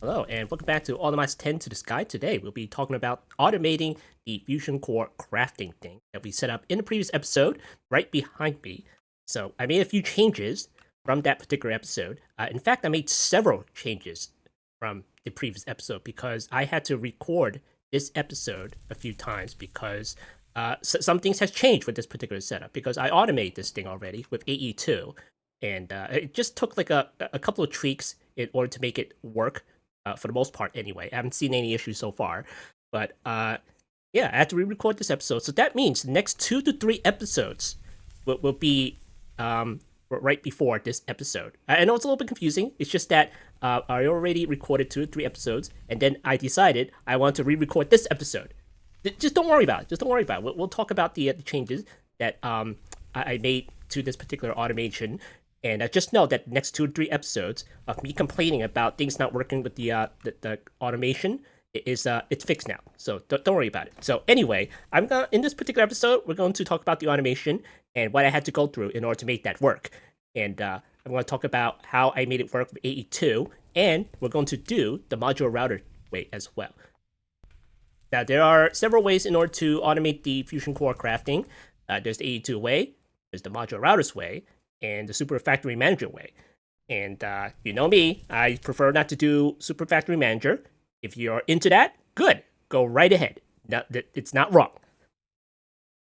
Hello, and welcome back to ATM10 to the Sky. Today, we'll be talking about automating the Fusion Core crafting thing that we set up in the previous episode right behind me. So, I made a few changes from that particular episode. In fact, I made several changes from the previous episode because I had to record this episode a few times because some things has changed with this particular setup because I automated this thing already with AE2, and it just took like a couple of tweaks in order to make it work for the most part anyway. I haven't seen any issues so far. But yeah, I had to re-record this episode. So that means the next 2 to 3 episodes will be right before this episode. I know it's a little bit confusing. It's just that I already recorded 2 to 3 episodes, and then I decided I want to re-record this episode. Just don't worry about it. Just don't worry about it. We'll talk about the changes that I made to this particular automation. And just know that the next 2 to 3 episodes of me complaining about things not working with the automation is it's fixed now. So don't worry about it. So anyway, in this particular episode, we're going to talk about the automation and what I had to go through in order to make that work. And I'm going to talk about how I made it work with AE2, and we're going to do the modular router way as well. Now, there are several ways in order to automate the Fusion Core crafting. There's the AE2 way, there's the modular routers way, and the Super Factory Manager way. And you know me, I prefer not to do Super Factory Manager. If you're into that, good, go right ahead. It's not wrong.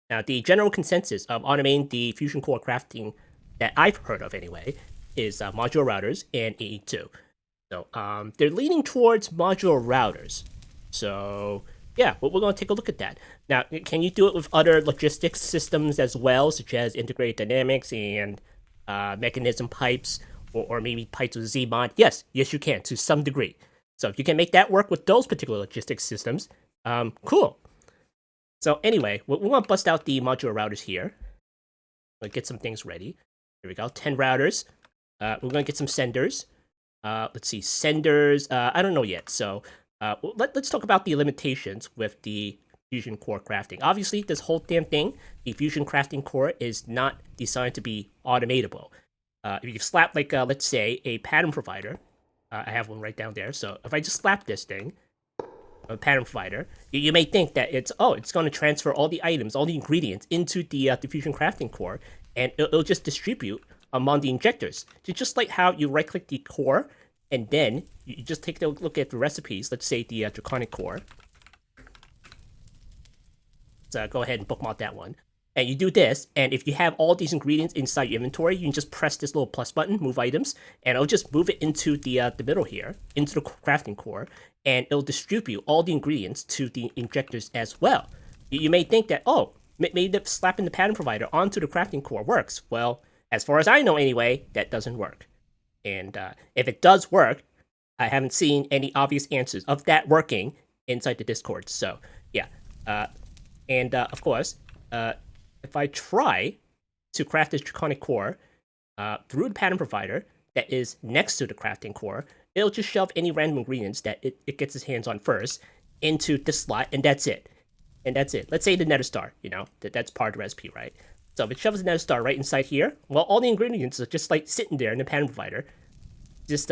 Now, the general consensus of automating the Fusion Core crafting that I've heard of anyway is modular routers and AE2. So they're leaning towards modular routers. So yeah, we're going to take a look at that. Now, can you do it with other logistics systems as well, such as integrated dynamics and mechanism pipes, or maybe pipes with Zmod? Yes, you can to some degree. So if you can make that work with those particular logistics systems, cool. So anyway, we're going to bust out the modular routers here. We'll get some things ready. Here we go, 10 routers. We're going to get some senders. Let's see, senders, I don't know yet. So let's talk about the limitations with the Fusion Core crafting. Obviously, this whole damn thing, the Fusion crafting core, is not designed to be automatable. If you slap, like, let's say, a pattern provider, I have one right down there. So if I just slap this thing, a pattern provider, you may think that it's going to transfer all the items, all the ingredients into the Fusion crafting core, and it'll just distribute among the injectors. Just like how you right-click the core, and then you just take a look at the recipes. Let's say the Draconic core. Let's go ahead and bookmark that one. And you do this, and if you have all these ingredients inside your inventory, you can just press this little plus button, move items, and it'll just move it into the middle here, into the crafting core, and it'll distribute all the ingredients to the injectors as well. You may think that, oh, maybe slapping the pattern provider onto the crafting core works. Well, as far as I know anyway, that doesn't work. And if it does work, I haven't seen any obvious answers of that working inside the Discord. So yeah, and of course, if I try to craft this Draconic core through the pattern provider that is next to the crafting core, it'll just shove any random ingredients that it gets its hands on first into this slot, and that's it. And that's it. Let's say the nether star, that's part of the recipe, right? So if it shoves the nether star right inside here, well, all the ingredients are just like sitting there in the pattern provider. Just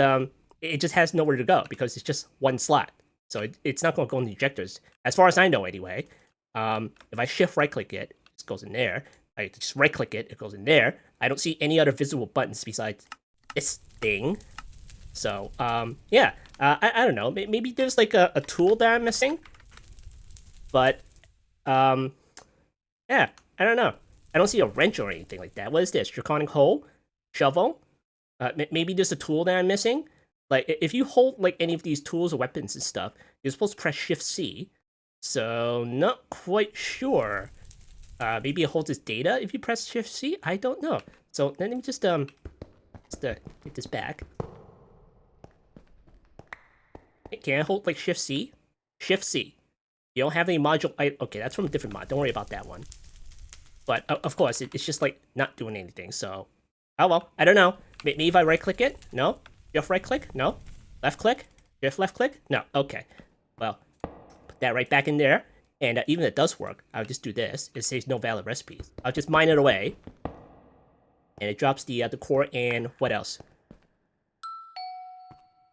it just has nowhere to go because it's just one slot. So it's not going to go in the injectors, as far as I know anyway. If I shift right click it, it goes in there. I just right click it, it goes in there. I don't see any other visible buttons besides this thing. So yeah, I don't know. Maybe there's like a tool that I'm missing. But yeah, I don't know. I don't see a wrench or anything like that. What is this? Draconic hole? Shovel? Maybe there's a tool that I'm missing. Like, if you hold like any of these tools or weapons and stuff, you're supposed to press Shift C. So not quite sure. Maybe it holds its data if you press Shift C. I don't know. So let me just get this back. Can I hold like Shift C? Shift C. You don't have any module. Okay, that's from a different mod. Don't worry about that one. But of course, it's just like not doing anything. So, oh well, I don't know. Maybe if I right click it? No. Shift right click? No. Left click? Shift left click? No. Okay. Well, put that right back in there. And even if it does work, I'll just do this. It says no valid recipes. I'll just mine it away. And it drops the core and what else?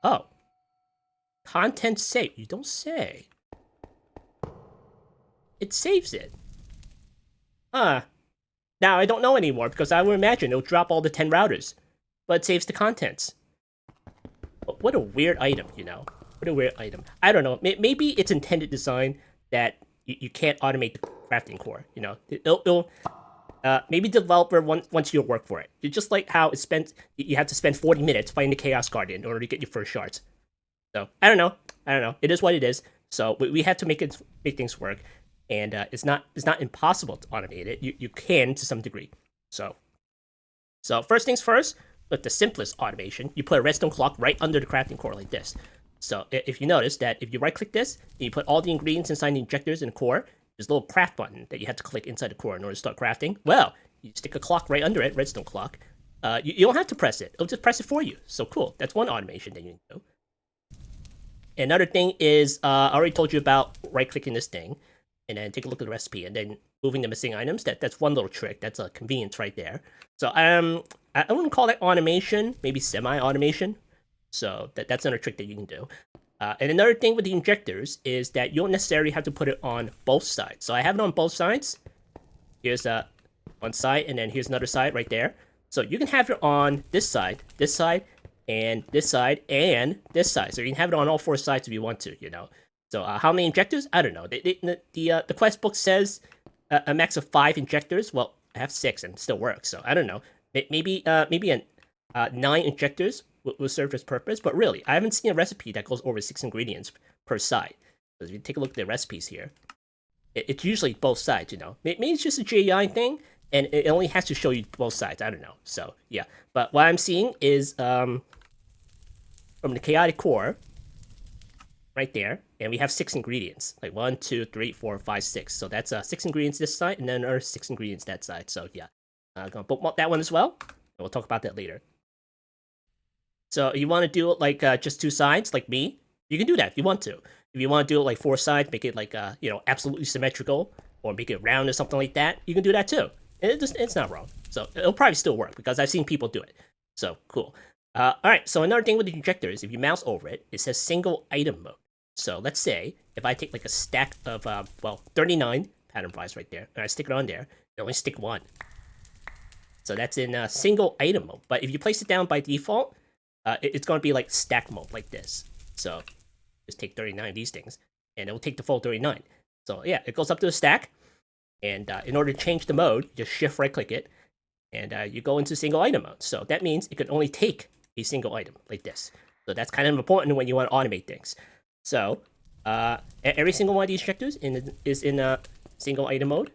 Oh. Content save. You don't say. It saves it. Huh. Now I don't know anymore because I would imagine it'll drop all the 10 routers. But it saves the contents. What a weird item, you know? What a weird item. I don't know. Maybe it's intended design that you can't automate the crafting core, you know? Maybe the developer wants you to work for it. It's just like how you have to spend 40 minutes fighting the Chaos Guardian in order to get your first shards. So, I don't know. It is what it is. So, we have to make things work. And it's not impossible to automate it. You can to some degree. So first things first, with the simplest automation, you put a redstone clock right under the crafting core like this. So if you notice that if you right-click this, and you put all the ingredients inside the injectors in the core, there's a little craft button that you have to click inside the core in order to start crafting. Well, you stick a clock right under it, redstone clock. You don't have to press it. It'll just press it for you. So cool. That's one automation that you can do. Another thing is, I already told you about right-clicking this thing, and then take a look at the recipe, and then moving the missing items. That's one little trick. That's a convenience right there. So I wouldn't call that automation, maybe semi-automation. So that's another trick that you can do. And another thing with the injectors is that you don't necessarily have to put it on both sides. So I have it on both sides. Here's one side, and then here's another side right there. So you can have it on this side, and this side, and this side. So you can have it on all four sides if you want to, you know. So how many injectors? I don't know. The quest book says a max of 5 injectors. Well, I have 6 and it still works. So I don't know. Maybe 9 injectors will serve this purpose. But really, I haven't seen a recipe that goes over 6 ingredients per side. So if you take a look at the recipes here, it's usually both sides, you know. Maybe it's just a JEI thing, and it only has to show you both sides. I don't know. So yeah. But what I'm seeing is from the chaotic core, right there, and we have 6 ingredients, like 1, 2, 3, 4, 5, 6. So that's 6 ingredients this side, and then another 6 ingredients that side. So yeah, I'm gonna bookmark that one as well, and we'll talk about that later. So you want to do it like just 2 sides, like me? You can do that if you want to. If you want to do it like 4 sides, make it like absolutely symmetrical, or make it round or something like that, you can do that too. And it's not wrong. So it'll probably still work because I've seen people do it. So cool. All right. So another thing with the injectors, if you mouse over it, it says single item mode. So let's say if I take like a stack of 39 pattern flies right there, and I stick it on there, I only stick 1. So that's in single item mode. But if you place it down by default, it's going to be like stack mode like this. So just take 39 of these things, and it will take the full 39. So yeah, it goes up to the stack, and in order to change the mode, you just shift right click it, and you go into single item mode. So that means it can only take a single item like this. So that's kind of important when you want to automate things. So every single one of these injectors is in a single item mode.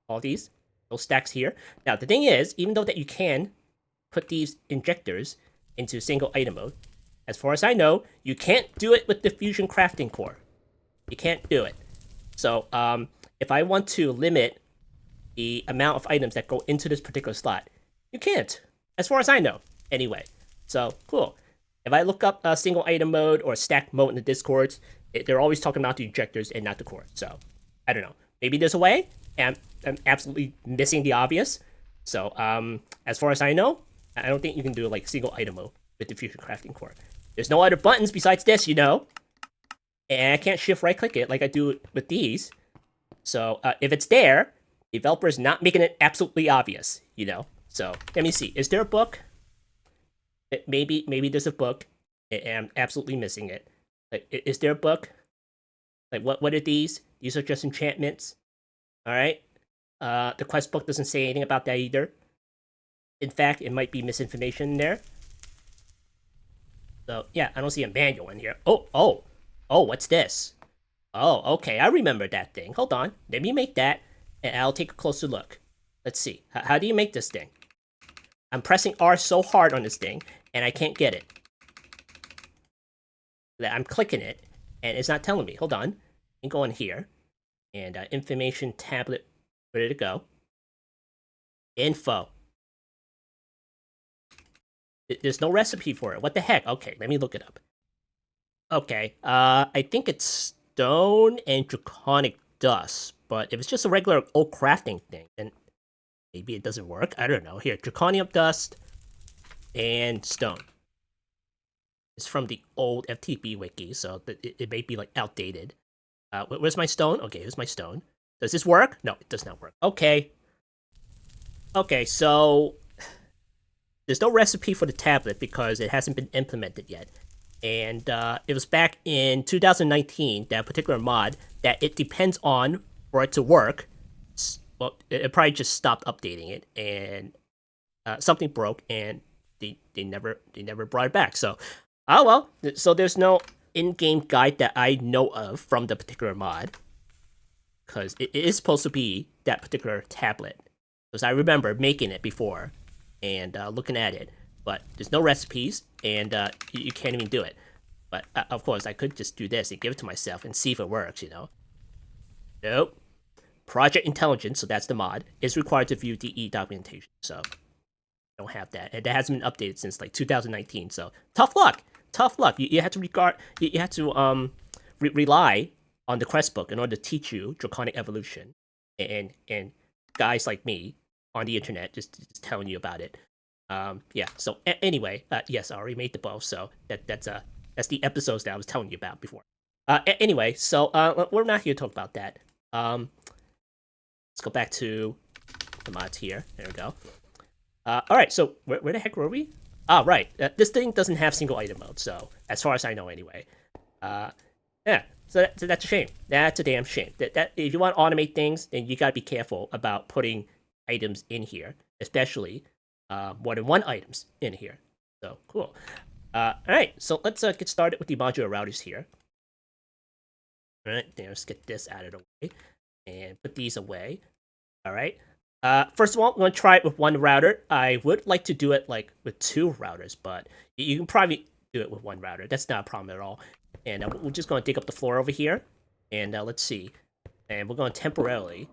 All those stacks here. Now the thing is, even though that you can put these injectors into single item mode, as far as I know, you can't do it with the fusion crafting core. You can't do it. So if I want to limit the amount of items that go into this particular slot, you can't, as far as I know. Anyway, so cool. If I look up a single item mode or stack mode in the Discords, they're always talking about the injectors and not the core. So I don't know. Maybe there's a way, and I'm absolutely missing the obvious. So as far as I know, I don't think you can do like single item mode with the fusion crafting core. There's no other buttons besides this, you know. And I can't shift right click it like I do with these. So if it's there, the developer is not making it absolutely obvious, you know. So let me see. Is there a book? Maybe there's a book, and I'm absolutely missing it. Like, is there a book? Like, what are these? These are just enchantments. All right. The quest book doesn't say anything about that either. In fact, it might be misinformation in there. So yeah, I don't see a manual in here. Oh, what's this? Oh, okay, I remember that thing. Hold on, let me make that, and I'll take a closer look. Let's see. How do you make this thing? I'm pressing R so hard on this thing, and I can't get it. I'm clicking it, and it's not telling me. Hold on. You go in here, and information tablet, ready to go. Info. There's no recipe for it. What the heck? Okay, let me look it up. Okay, I think it's stone and draconic dust, but if it's just a regular old crafting thing, then maybe it doesn't work. I don't know. Here, draconic dust and stone. is from the old FTP wiki, so it may be like outdated. Where's my stone? Okay, here's my stone. Does this work? No, it does not work. Okay. Okay, so there's no recipe for the tablet because it hasn't been implemented yet. And it was back in 2019, that particular mod, that it depends on for it to work. Well, it probably just stopped updating it, and something broke, and they never brought it back. So, oh well. So there's no in-game guide that I know of from the particular mod, because it is supposed to be that particular tablet. Because I remember making it before and looking at it, but there's no recipes, and you can't even do it. But of course, I could just do this and give it to myself and see if it works, you know. Nope. Project Intelligence, so that's the mod, is required to view DE documentation. So I don't have that, and that hasn't been updated since like 2019. So tough luck. Tough luck. You have to rely on the quest book in order to teach you Draconic evolution, and guys like me on the internet just telling you about it. Yeah. So anyway, yes, I already made the bow, so that's the episodes that I was telling you about before. Anyway, so we're not here to talk about that. Let's go back to the mods here. There we go. All right. So where the heck were we? Ah, right. This thing doesn't have single item mode, so as far as I know, anyway. Yeah. So that's a shame. That's a damn shame. That if you want to automate things, then you gotta be careful about putting items in here, especially more than one items in here. So cool. All right. So let's get started with the modular routers here. All right. Let's get this out of the way and put these away. All right. First of all, I'm going to try it with one router. I would like to do it like with two routers, but you can probably do it with one router. That's not a problem at all. And we're just going to dig up the floor over here. And let's see. And we're going to temporarily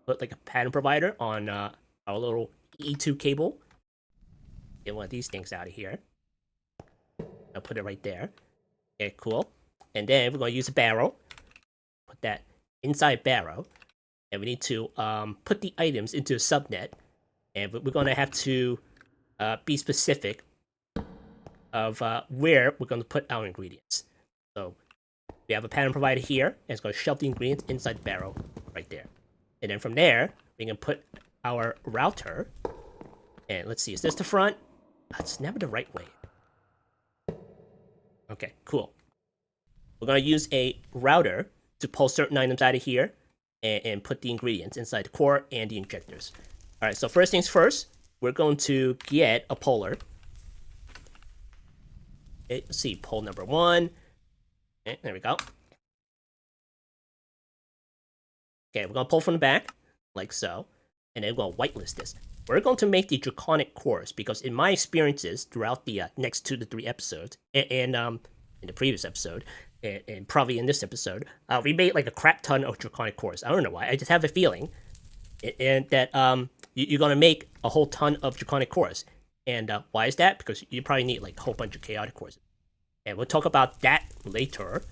put like a pattern provider on our little E2 cable. Get one of these things out of here. I'll put it right there. Okay, cool. And then we're going to use a barrel. Put that inside barrel. And we need to put the items into a subnet. And we're going to have to be specific of where we're going to put our ingredients. So we have a pattern provider here, and it's going to shove the ingredients inside the barrel right there. And then from there, we can put our router. And let's see, is this the front? It's never the right way. Okay, cool. We're going to use a router to pull certain items out of here and put the ingredients inside the core and the injectors. All right, so first things first, we're going to get a puller. Okay, let's see, pull number 1. Okay, there we go. Okay, we're going to pull from the back, like so, and then we're going to whitelist this. We're going to make the Draconic cores, because in my experiences throughout the next 2 to 3 episodes, and in the previous episode, and probably in this episode, we made like a crap ton of Draconic cores. I don't know why, I just have a feeling and that you're going to make a whole ton of Draconic cores. And why is that? Because you probably need like a whole bunch of Chaotic cores. And we'll talk about that later.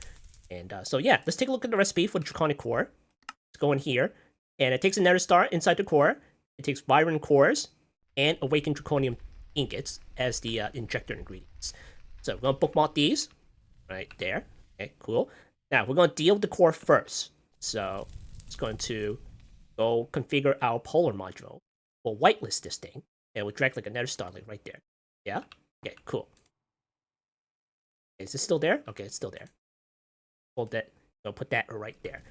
And so yeah, let's take a look at the recipe for the Draconic core. Let's go in here. And it takes a nether star inside the core. It takes Byron cores and awakened draconium ingots as the injector ingredients. So we're going to bookmark these right there. Okay, cool. Now we're going to deal with the core first. So it's going to go configure our polar module. We'll whitelist this thing, and we'll drag like a nether star like right there. Yeah? Okay, cool. Is this still there? Okay, it's still there. Hold that. We'll put that right there.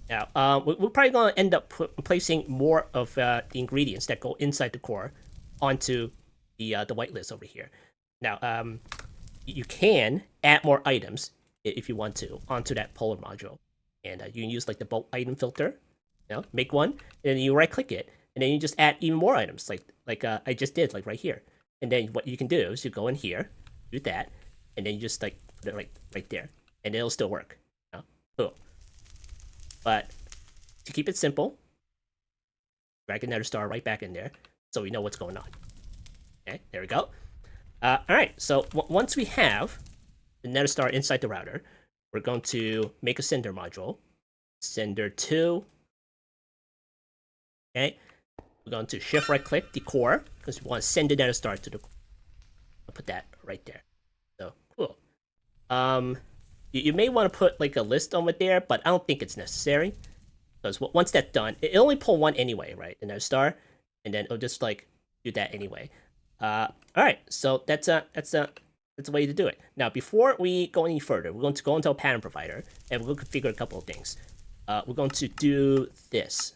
Now, we're probably going to end up placing more of the ingredients that go inside the core onto the whitelist over here. Now, you can add more items if you want to onto that polar module, and you can use like the bulk item filter. You know, make one, and then you right-click it, and then you just add even more items, like I just did, like right here. And then what you can do is you go in here, do that, and then you just like put it right there, and it'll still work. You know? Cool. But to keep it simple, drag another star right back in there, so we know what's going on. Okay, there we go. All right, so once we have the nether star inside the router, we're going to make a sender module. Sender 2. Okay, we're going to shift right click the core because we want to send the nether star to the core. I'll put that right there. So cool. you may want to put like a list on it there, but I don't think it's necessary. Because once that's done, it'll only pull one anyway, right? Another star, and then it'll just like do that anyway. All right, so that's a way to do it. Now, before we go any further, we're going to go into a pattern provider, and we're going to configure a couple of things. We're going to do this.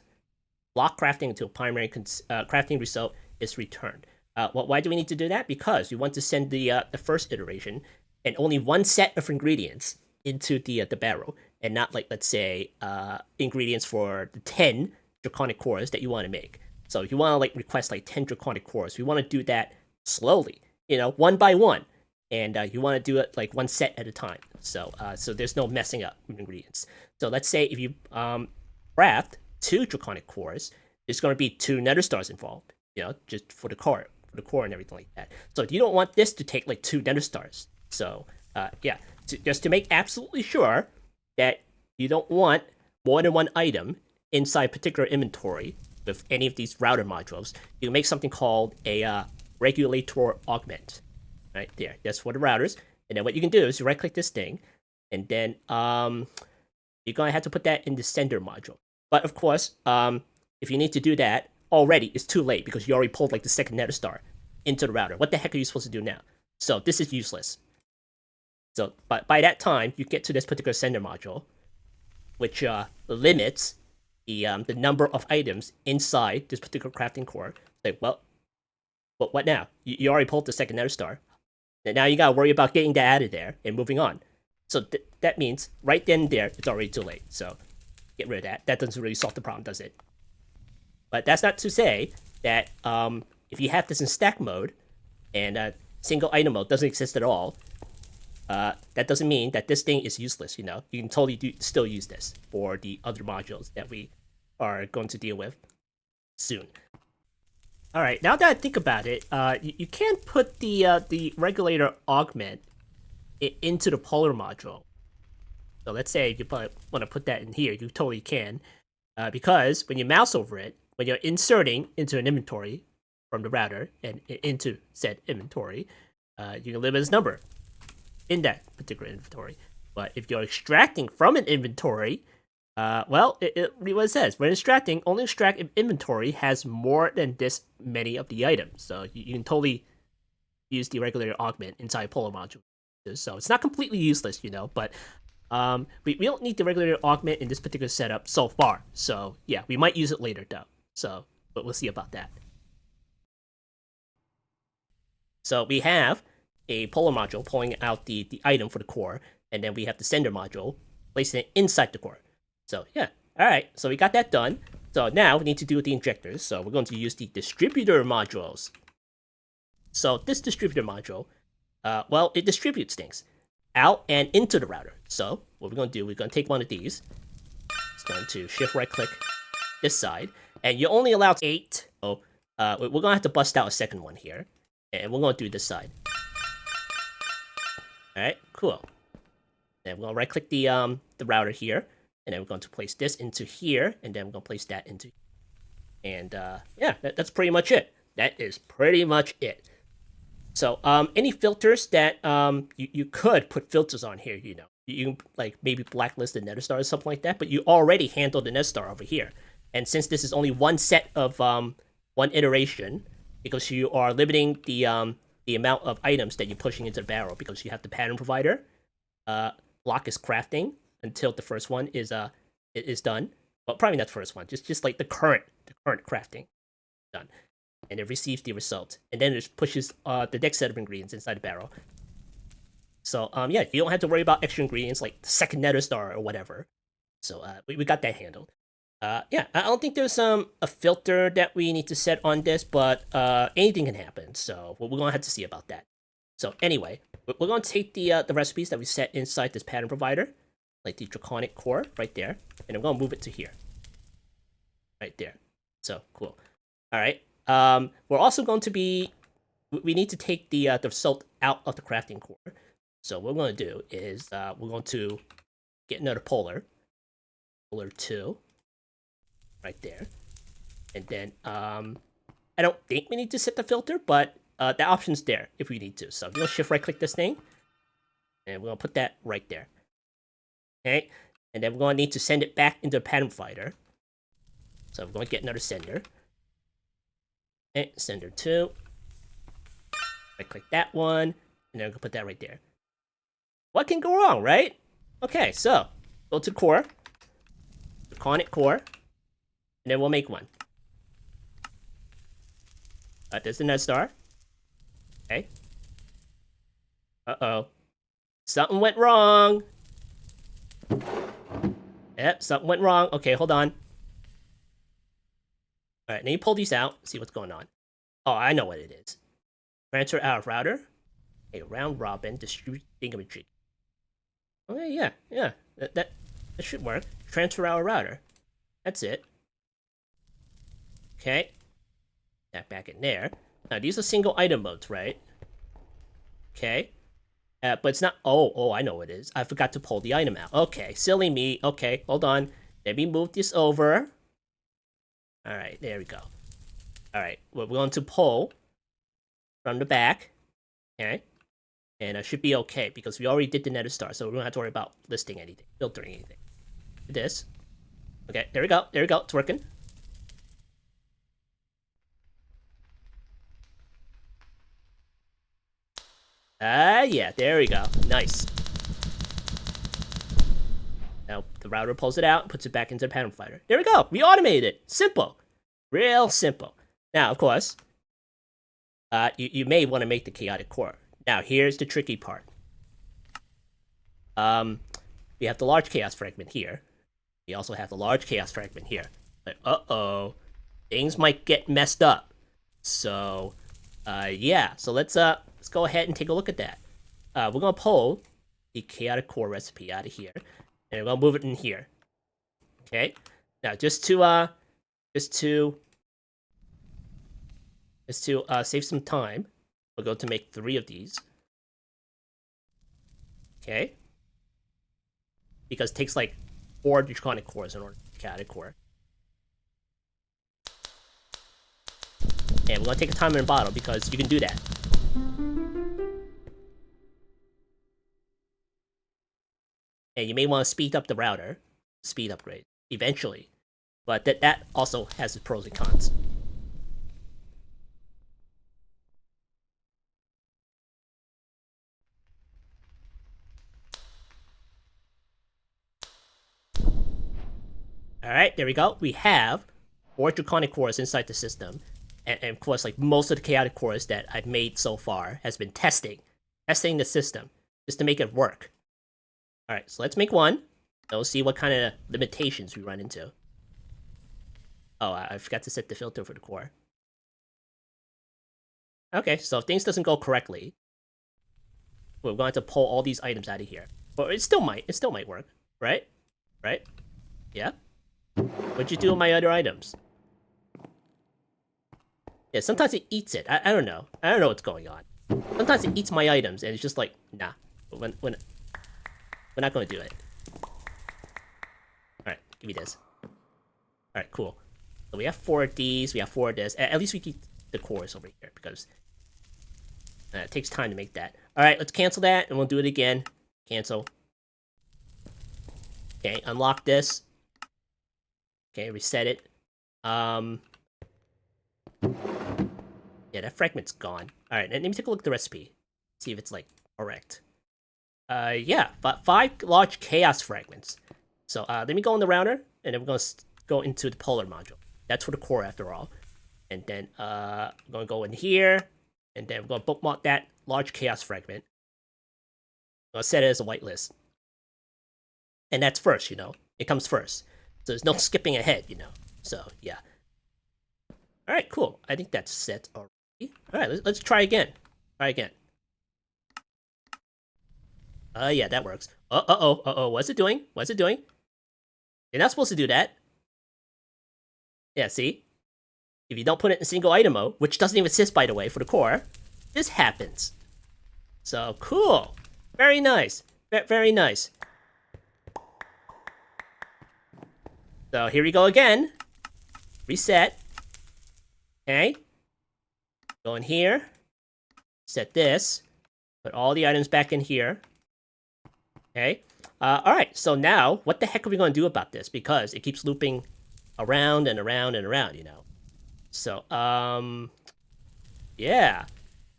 Block crafting until primary crafting result is returned. Why do we need to do that? Because we want to send the first iteration and only one set of ingredients into the barrel, and not like, let's say, ingredients for the 10 draconic cores that you want to make. So if you want to like request like 10 draconic cores, we want to do that slowly, one by one, and you want to do it like one set at a time. So there's no messing up with ingredients. So let's say if you craft 2 draconic cores, there's going to be 2 nether stars involved, just for the core and everything like that. So you don't want this to take like 2 nether stars. So yeah, just to make absolutely sure that you don't want more than one item inside particular inventory with any of these router modules, you can make something called a regulator augment. Right there, that's for the routers. And then what you can do is you right click this thing, and then you're gonna have to put that in the sender module. But of course, if you need to do that already, it's too late because you already pulled like the second nether star into the router. What the heck are you supposed to do now? So this is useless. So by that time, you get to this particular sender module, which limits the number of items inside this particular crafting core. Like, well, but what now? You already pulled the second nether star. And now you gotta worry about getting that out of there and moving on. So that means right then and there, it's already too late. So get rid of that. That doesn't really solve the problem, does it? But that's not to say that if you have this in stack mode and single item mode doesn't exist at all, that doesn't mean that this thing is useless. You can totally still use this for the other modules that we are going to deal with soon. All right, now that I think about it, you can't put the regulator augment into the polar module. So let's say if you want to put that in here, you totally can, because when you mouse over it, when you're inserting into an inventory from the router and into said inventory, you can limit its number in that particular inventory. But if you're extracting from an inventory, well, what it says, when extracting, only extract if inventory has more than this many of the items. So you can totally use the regulator augment inside polar module. So it's not completely useless, but we don't need the regulator augment in this particular setup so far. So yeah, we might use it later though. So, but we'll see about that. So we have a polar module pulling out the item for the core, and then we have the sender module placing it inside the core. So yeah, all right, so we got that done. So now we need to do the injectors. So we're going to use the distributor modules. So this distributor module, well, it distributes things out and into the router. So what we're going to do, we're going to take one of these. It's going to shift right click this side, and you're only allowed 8. So we're going to have to bust out a second one here, and we're going to do this side. All right, cool. Then we're going to right click the router here, and then we're going to place this into here, and then we're going to place that into here. And yeah, that's pretty much it. That is pretty much it. So any filters that you could put filters on here, you can like maybe blacklist the nether star or something like that, but you already handled the nether star over here. And since this is only one set of one iteration, because you are limiting the amount of items that you're pushing into the barrel, because you have the pattern provider, block is crafting until the first one is done. Well, probably not the first one, just like the current crafting done, and it receives the result, and then it pushes the next set of ingredients inside the barrel. So yeah, you don't have to worry about extra ingredients like the second nether star or whatever. So we got that handled. Yeah, I don't think there's a filter that we need to set on this, but anything can happen. So we're gonna have to see about that. So anyway, we're gonna take the recipes that we set inside this pattern provider, like the Draconic core right there, and I'm gonna move it to here, right there. So cool. All right. We're also going to be. We need to take the result out of the crafting core. So what we're going to do is we're going to get another polar 2, right there, and then I don't think we need to set the filter, but the option's there if we need to. So I'm going to shift right click this thing, And we're gonna put that right there. Okay, and then we're gonna need to send it back into the pattern finder. So we're gonna get another sender. Okay, sender 2. I click that one, and then I'm gonna put that right there. What can go wrong, right? Okay, so go to core, Draconic core, and then we'll make one. There's another star. Okay. Uh-oh. Something went wrong. Yep, something went wrong. Okay, hold on. Alright, now you pull these out, see what's going on. Oh, I know what it is. Transfer out of router. A round robin distribute thingamajig. Okay, yeah. That should work. Transfer out of router. That's it. Okay. That back in there. Now these are single item modes, right? Okay. But it's not. Oh, I know what it is. I forgot to pull the item out. Okay, silly me. Okay, hold on. Let me move this over. All right, there we go. All right, we're going to pull from the back. Okay, and it should be okay because we already did the nether star, so we don't have to worry about listing anything, filtering anything. This. Okay, there we go. There we go. It's working. Yeah, there we go. Nice. Now the router pulls it out and puts it back into the pattern finder. There we go. We automated it. Simple. Real simple. Now, of course, you may want to make the chaotic core. Now, here's the tricky part. We have the large chaos fragment here. We also have the large chaos fragment here. But uh-oh, things might get messed up. So, yeah. So let's go ahead and take a look at that. We're gonna pull the chaotic core recipe out of here, and we're gonna move it in here. Okay. Now, just to save some time, we'll go to make 3 of these. Okay. Because it takes like 4 Draconic cores in order to chaotic core. And we're gonna take a time in a bottle because you can do that. And you may want to speed up the router, speed upgrade, eventually. But that also has its pros and cons. Alright, there we go. We have 4 Draconic cores inside the system. And of course, like most of the chaotic cores that I've made so far has been testing the system just to make it work. Alright, so let's make one. We'll see what kind of limitations we run into. Oh, I forgot to set the filter for the core. Okay, so if things doesn't go correctly, we're going to pull all these items out of here. But it still might work, right? Right? Yeah? What'd you do with my other items? Yeah, sometimes it eats it. I don't know. I don't know what's going on. Sometimes it eats my items, and it's just like, nah. We're not going to do it. Alright, give me this. Alright, cool. So we have 4 of these, we have 4 of this. At least we keep the cores over here, because it takes time to make that. Alright, let's cancel that, and we'll do it again. Cancel. Okay, unlock this. Okay, reset it. Yeah, that fragment's gone. Alright, let me take a look at the recipe. See if it's, like, correct. Yeah, 5 large chaos fragments. So, let me go in the router, and then we're gonna go into the polar module. That's for the core, after all. And then, we're gonna go in here, and then we're gonna bookmark that large chaos fragment. I'm gonna set it as a whitelist. And that's first, you know? It comes first. So there's no skipping ahead, you know? So, yeah. Alright, cool. I think that's set already. Alright, let's try again. Try again. Yeah, that works. Uh-oh, what's it doing? What's it doing? You're not supposed to do that. Yeah, see? If you don't put it in single item mode, which doesn't even exist, by the way, for the core, this happens. So, cool. Very nice. Very nice. So, here we go again. Reset. Okay. Go in here. Set this. Put all the items back in here. Okay. All right. So now, what the heck are we going to do about this? Because it keeps looping around and around and around, you know. So, yeah.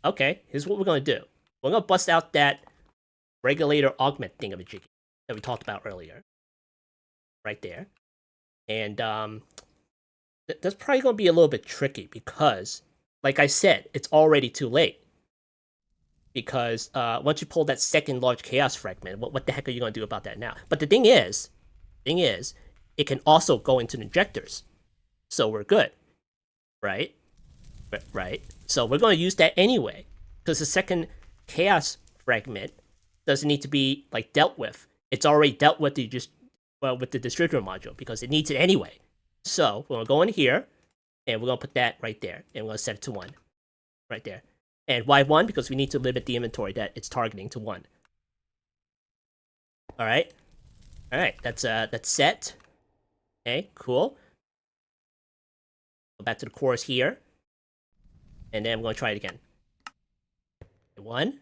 Okay. Here's what we're going to do. We're going to bust out that regulator augment thingamajiggy that we talked about earlier. Right there. And, that's probably going to be a little bit tricky because, like I said, it's already too late. Because once you pull that second large chaos fragment, what the heck are you going to do about that now? But the thing is, it can also go into injectors, so we're good, right? Right. So we're going to use that anyway, because the second chaos fragment doesn't need to be like dealt with. It's already dealt with with the distributor module because it needs it anyway. So we're going to go in here, and we're going to put that right there, and we're going to set it to 1, right there. And why 1? Because we need to limit the inventory that it's targeting to 1. All right, that's set. Okay, cool. Go back to the cores here, and then I'm going to try it again. 1.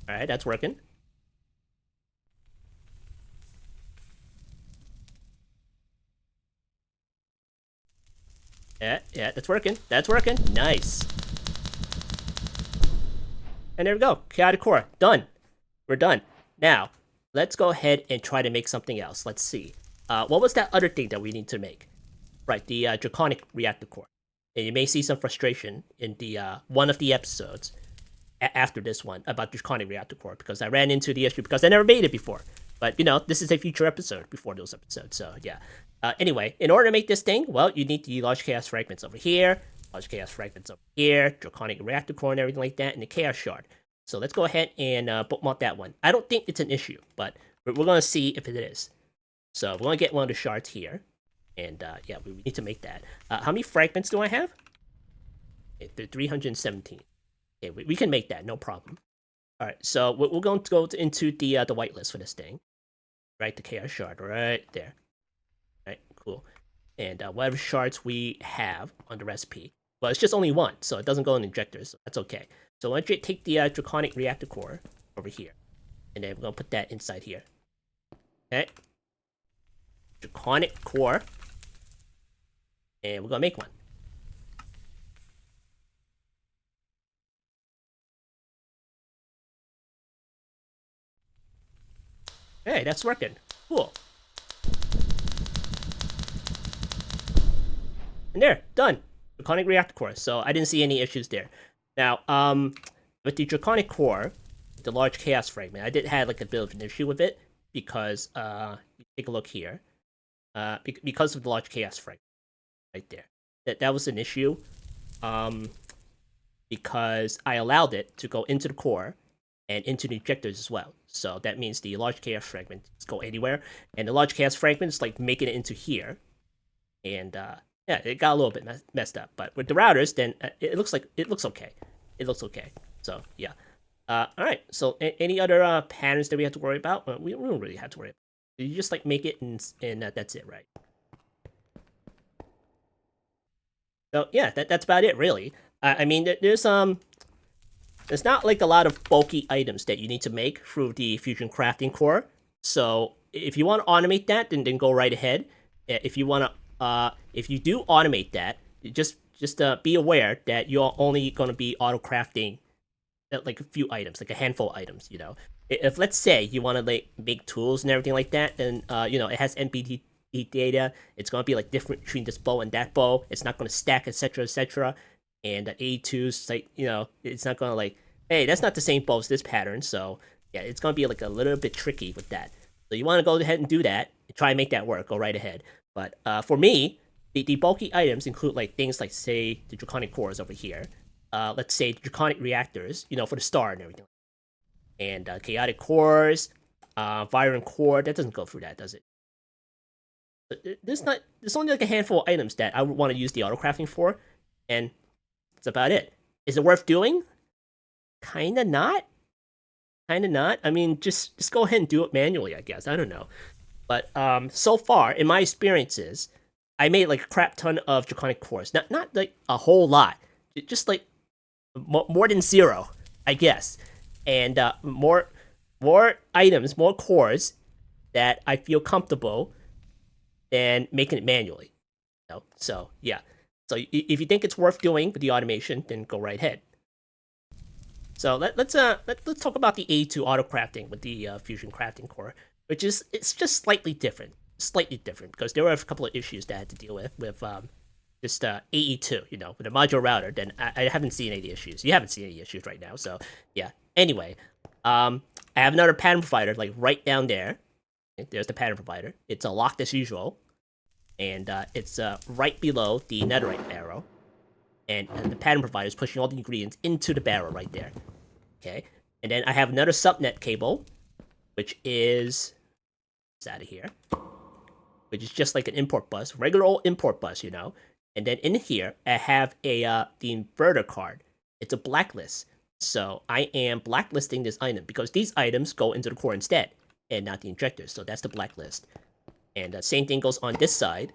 All right, that's working. Yeah, that's working. That's working. Nice. And there we go. Chaotic core. Done. We're done. Now, let's go ahead and try to make something else. Let's see. What was that other thing that we need to make? Right, the Draconic Reactor core. And you may see some frustration in the one of the episodes after this one about Draconic Reactor core because I ran into the issue because I never made it before. But, you know, this is a future episode before those episodes, so yeah. Anyway, in order to make this thing, well, you need the large chaos fragments over here, large chaos fragments over here, Draconic Reactor core and everything like that, and the chaos shard. So let's go ahead and bookmark that one. I don't think it's an issue, but we're going to see if it is. So we're going to get one of the shards here. And yeah, we need to make that. How many fragments do I have? Okay, 317. Okay, we can make that, no problem. All right, so we're going to go into the whitelist for this thing. Right, the chaos shard right there. All right, cool. And whatever shards we have on the recipe. Well, it's just only 1, so it doesn't go in injectors, so that's okay. So why don't you take the Draconic Reactor core over here. And then we're going to put that inside here. Okay. Draconic core. And we're going to make one. Hey, that's working. Cool. And there, done. Draconic Reactor core. So I didn't see any issues there. Now, with the Draconic core, the large chaos fragment, I did have like a bit of an issue with it because you take a look here. Because of the large chaos fragment right there. That was an issue. Because I allowed it to go into the core and into the injectors as well. So that means the large chaos fragments go anywhere, and the large chaos fragments like making it into here, and yeah, it got a little bit messed up. But with the routers, then it looks okay. It looks okay. So yeah. All right. So any other patterns that we have to worry about? Well, we don't really have to worry about. You just like make it, and that's it, right? So yeah, that's about it, really. I mean, there's not like a lot of bulky items that you need to make through the Fusion Crafting core. So if you want to automate that, then go right ahead. If you want to, if you do automate that, just be aware that you're only going to be auto crafting like a few items, like a handful of items. You know, if let's say you want to like make tools and everything like that, then you know it has NPT data. It's going to be like different between this bow and that bow. It's not going to stack, etc., etc. And the A2's like, you know, it's not going to like, hey, that's not the same bow as this pattern. So yeah, it's going to be like a little bit tricky with that. So you want to go ahead and do that and try and make that work. Go right ahead. But for me, the bulky items include like things like, say, the Draconic cores over here. Let's say the Draconic reactors, you know, for the star and everything. And chaotic cores, Viren core, that doesn't go through that, does it? There's only like a handful of items that I would want to use the auto crafting for, and that's about it. Is it worth doing? Kinda not. Kinda not. I mean, just go ahead and do it manually, I guess. I don't know. But so far, in my experiences, I made like a crap ton of Draconic cores. Not like a whole lot. Just like more than 0, I guess. And more more items, more cores that I feel comfortable than making it manually. You know? So yeah. So if you think it's worth doing with the automation, then go right ahead. So let's talk about the A2 auto crafting with the Fusion crafting core, which is it's just slightly different because there were a couple of issues that I had to deal with just AE2, you know, with a modular router. Then I haven't seen any issues. You haven't seen any issues right now, so yeah. Anyway, I have another pattern provider like right down there. There's the pattern provider. It's locked as usual, and it's right below the netherite barrel. And the pattern provider is pushing all the ingredients into the barrel right there. Okay, and then I have another subnet cable, which is out of here, which is just like an import bus, regular old import bus, you know. And then in here, I have a the inverter card. It's a blacklist, so I am blacklisting this item because these items go into the core instead, and not the injectors. So that's the blacklist. And same thing goes on this side.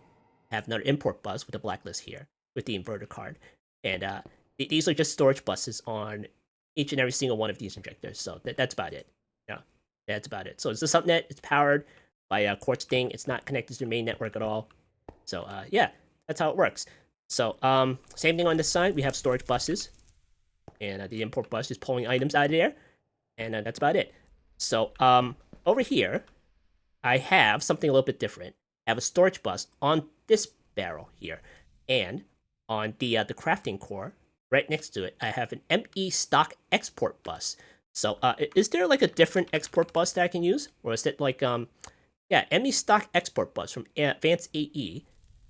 I have another import bus with a blacklist here with the inverter card. And these are just storage buses on each and every single one of these injectors. So that's about it. Yeah, that's about it. So it's a subnet. It's powered by a Quartz thing. It's not connected to the main network at all. So yeah, that's how it works. So same thing on this side. We have storage buses, and the import bus is pulling items out of there, and that's about it. So over here, I have something a little bit different. I have a storage bus on this barrel here, and on the crafting core, right next to it, I have an ME stock export bus. So is there like a different export bus that I can use? Or is it like, yeah, ME stock export bus from Advanced AE.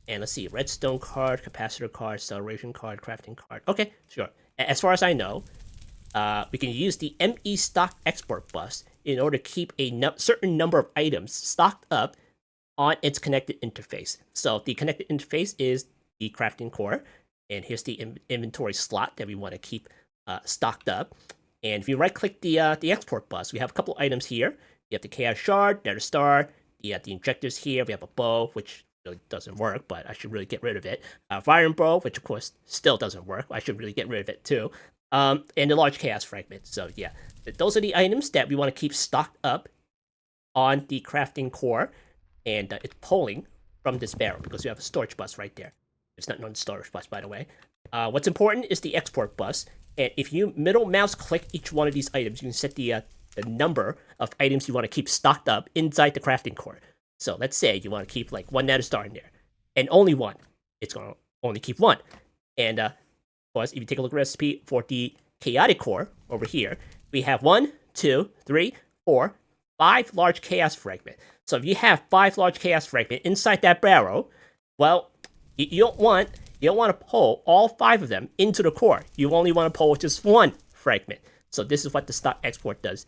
And let's see, redstone card, capacitor card, acceleration card, crafting card. Okay, sure. As far as I know, we can use the ME stock export bus in order to keep a certain number of items stocked up on its connected interface. So the connected interface is the crafting core, and here's the inventory slot that we want to keep stocked up. And if you right-click the export bus, we have a couple items here. You have the Chaos Shard, Nether Star, you have the injectors here, we have a bow, which really doesn't work, but I should really get rid of it. Iron Bow, which of course still doesn't work, I should really get rid of it too. And the large Chaos Fragment. So yeah, those are the items that we want to keep stocked up on the crafting core, and it's pulling from this barrel because we have a storage bus right there. It's not known storage bus, by the way. What's important is the export bus, and if you middle mouse click each one of these items, you can set the number of items you want to keep stocked up inside the crafting core. So let's say you want to keep like one Nether Star in there, and only one. It's going to only keep one. And of course, if you take a look at the recipe for the chaotic core over here, we have 1, 2, 3, 4, 5 large chaos fragment. So if you have 5 large chaos fragment inside that barrel, well, you don't want to pull all 5 of them into the core. You only want to pull just one fragment. So this is what the stock export does.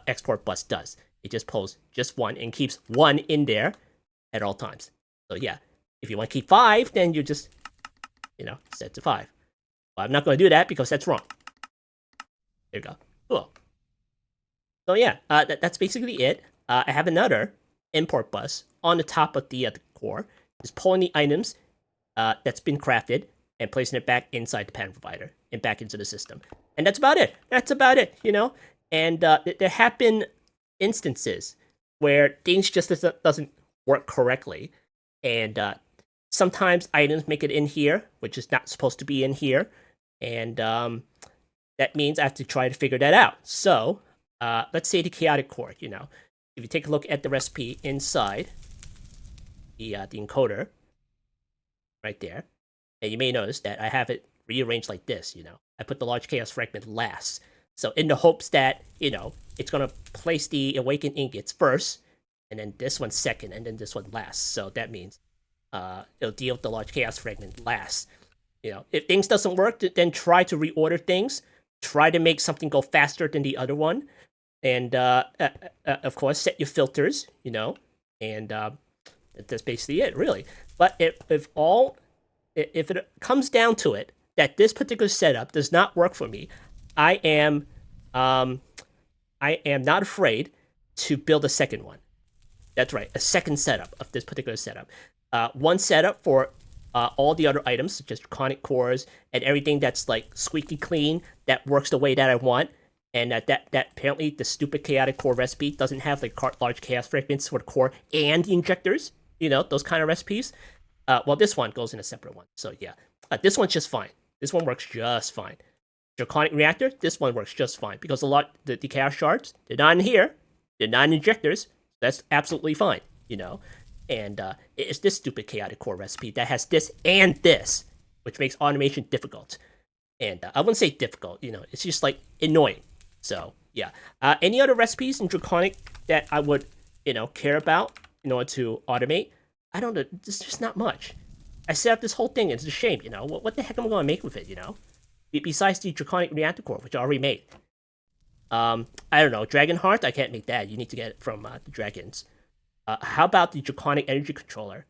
Export bus does. It just pulls just one and keeps one in there at all times. So yeah, if you want to keep 5, then you just, set to 5. But I'm not going to do that because that's wrong. There you go. Cool. So yeah, that's basically it. I have another import bus on the top of the core, just pulling the items that's been crafted and placing it back inside the pattern provider and back into the system. And that's about it. And there have been instances where things just doesn't work correctly. And sometimes items make it in here, which is not supposed to be in here. And that means I have to try to figure that out. So let's say the chaotic core, if you take a look at the recipe inside the encoder right there, and you may notice that I have it rearranged like this, I put the large chaos fragment last. So in the hopes that, it's going to place the awakened ingots first, and then this one second, and then this one last. So that means it'll deal with the large chaos fragment last. If things doesn't work, then try to reorder things. Try to make something go faster than the other one. And, of course, set your filters, and that's basically it, really. But if it comes down to it, that this particular setup does not work for me, I am not afraid to build a second one. That's right, a second setup of this particular setup. One setup for all the other items, such as Draconic cores and everything that's like squeaky clean, that works the way that I want. And that apparently the stupid chaotic core recipe doesn't have like large chaos fragments for the core and the injectors. Those kind of recipes. Well, this one goes in a separate one. So yeah, this one's just fine. This one works just fine. Draconic Reactor, this one works just fine because the chaos shards, they're not in here. They're not in injectors. That's absolutely fine, And it's this stupid chaotic core recipe that has this and this, which makes automation difficult. And I wouldn't say difficult, it's just like annoying. So yeah. Any other recipes in Draconic that I would, care about in order to automate? I don't know. There's just not much. I set up this whole thing. It's a shame, What the heck am I going to make with it, Besides the Draconic Reactor Core, which I already made. I don't know. Dragon Heart, I can't make that. You need to get it from the dragons. How about the Draconic Energy Controller?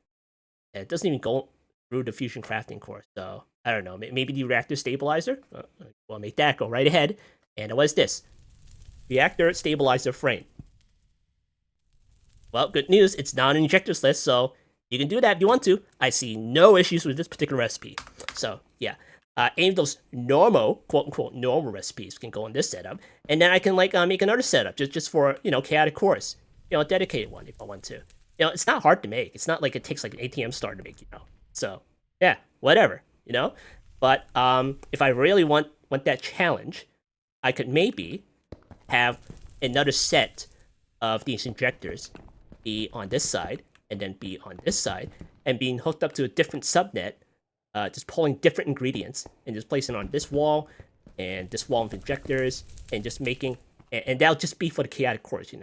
It doesn't even go through the Fusion Crafting Core, so I don't know. Maybe the Reactor Stabilizer? Well, make that go right ahead. And what is this? Reactor Stabilizer Frame. Well, good news. It's not an injectors list, so you can do that if you want to. I see no issues with this particular recipe. So, yeah. Any of those normal, quote-unquote, normal recipes can go in this setup. And then I can, make another setup just for, chaotic cores. A dedicated one if I want to. It's not hard to make. It's not like it takes, an ATM star to make, So, yeah, whatever, But if I really want that challenge, I could maybe have another set of these injectors be on this side, and then be on this side, and being hooked up to a different subnet, just pulling different ingredients, and just placing on this wall, and this wall of injectors, and just making, and that'll just be for the chaotic cores,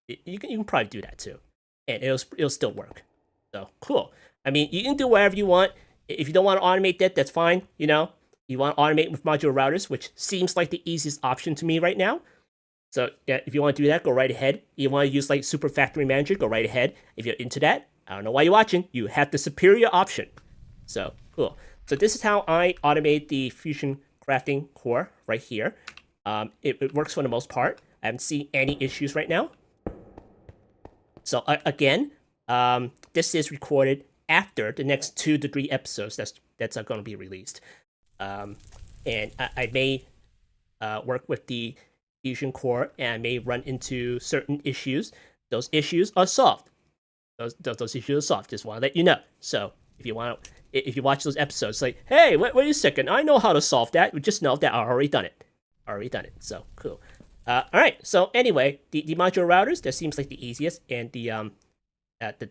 You can probably do that too, and it'll still work. So, cool. I mean, you can do whatever you want. If you don't want to automate that, that's fine, You want to automate with modular routers, which seems like the easiest option to me right now. So yeah, if you want to do that, go right ahead. You want to use Super Factory Manager, go right ahead. If you're into that, I don't know why you're watching. You have the superior option. So cool. So this is how I automate the Fusion Crafting Core right here. It works for the most part. I haven't seen any issues right now. So again, this is recorded after the next 2 to 3 episodes that's going to be released. And I may work with the Fusion Core, and I may run into certain issues. Those issues are solved. Those issues are solved. Just want to let you know. So if you watch those episodes, like, hey, wait a second, I know how to solve that. Just know that I already done it. So cool. All right. So anyway, the modular routers, that seems like the easiest and the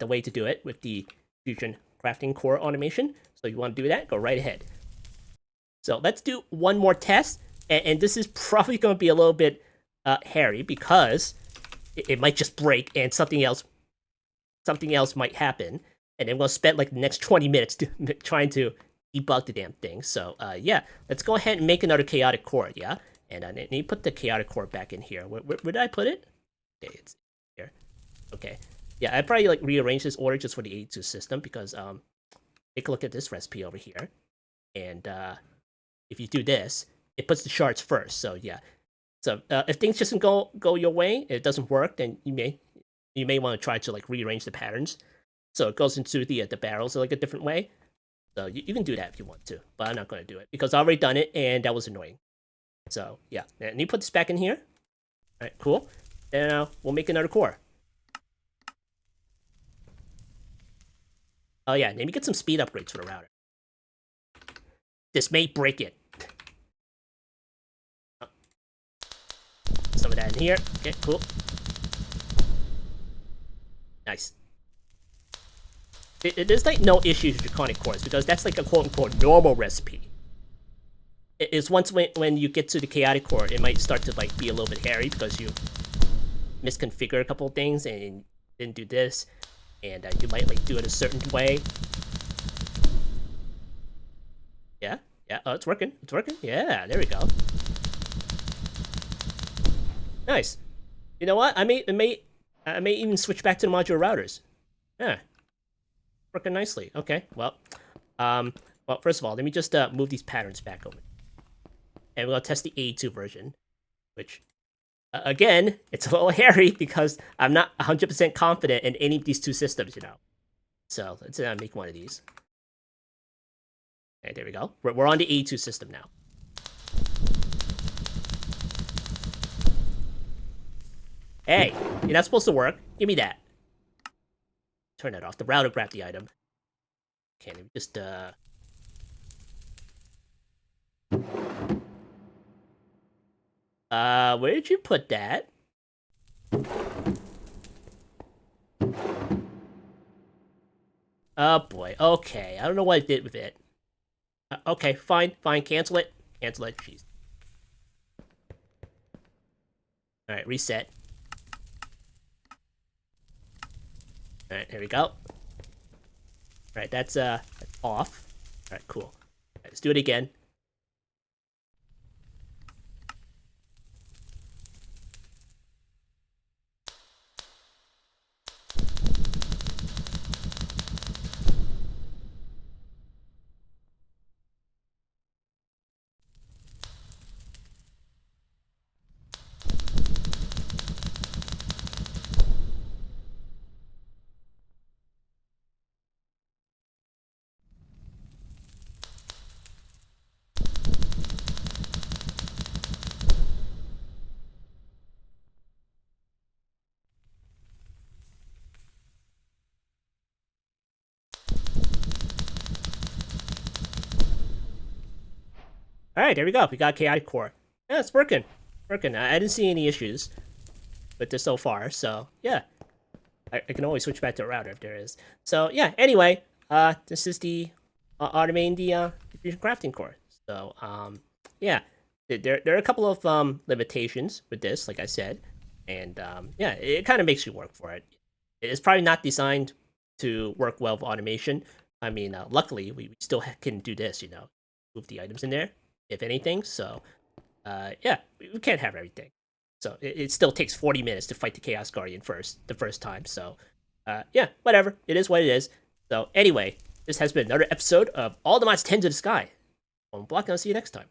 way to do it with the Fusion Crafting Core automation. So if you want to do that, go right ahead. So let's do one more test. And this is probably going to be a little bit hairy because it might just break and something else might happen. And then we'll spend the next 20 minutes trying to debug the damn thing. So yeah, let's go ahead and make another chaotic core, yeah? And I need to put the chaotic core back in here. Where did I put it? Okay, it's here. Okay. Yeah, I'd probably rearrange this order just for the 82 system because take a look at this recipe over here. And if you do this, it puts the shards first. So yeah. So if things just go your way, it doesn't work, then you may want to try to rearrange the patterns so it goes into the barrels a different way. So you can do that if you want to, but I'm not going to do it because I already done it and that was annoying. So yeah, and you put this back in here. All right, cool. Then we'll make another core. Oh yeah, maybe get some speed upgrades for the router. This may break it. Some of that in here. Okay, cool. Nice. There's no issues with Draconic cores because that's a quote-unquote normal recipe. It's once when you get to the chaotic core, it might start to be a little bit hairy because you misconfigure a couple of things and didn't do this, and you might do it a certain way. Yeah. Oh, it's working. Yeah, there we go. Nice. You know what? I may even switch back to the modular routers. Yeah. Working nicely. Okay. Well, first of all, let me just move these patterns back over. And we're gonna test the 82 version, which again, it's a little hairy because I'm not 100% confident in any of these two systems, So let's make one of these. Okay, there we go. We're on the 82 system now. Hey, you're not supposed to work. Give me that. Turn that off. The router grabbed the item. Okay, let me just, where did you put that? Oh boy, okay. I don't know what I did with it. Okay, fine, cancel it. Cancel it, jeez. Alright, reset. Alright, here we go. Alright, that's off. Alright, cool. Alright, let's do it again. Alright, there we go. We got chaotic core. Yeah, it's working. Working. I didn't see any issues with this so far, so yeah. I can always switch back to a router if there is. So yeah, anyway, this is the automating the diffusion crafting core. So yeah, there are a couple of limitations with this, like I said, and yeah, it kind of makes you work for it. It's probably not designed to work well with automation. I mean, luckily we still can do this, move the items in there, if anything. So yeah, we can't have everything. So it still takes 40 minutes to fight the Chaos Guardian the first time. So yeah, whatever. It is what it is. So anyway, this has been another episode of All the Mods Tend to the Sky. On Block, and I'll see you next time.